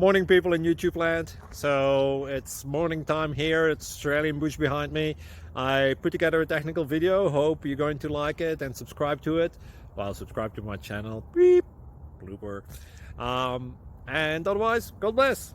Morning people in YouTube land. So it's morning time here. It's Australian bush behind me. I put together a technical video. Hope you're going to like it and subscribe to it. Well, subscribe to my channel. Beep. Blooper. And otherwise, God bless.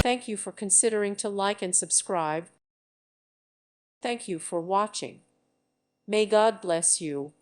Thank you for considering to like and subscribe. Thank you for watching. May God bless you.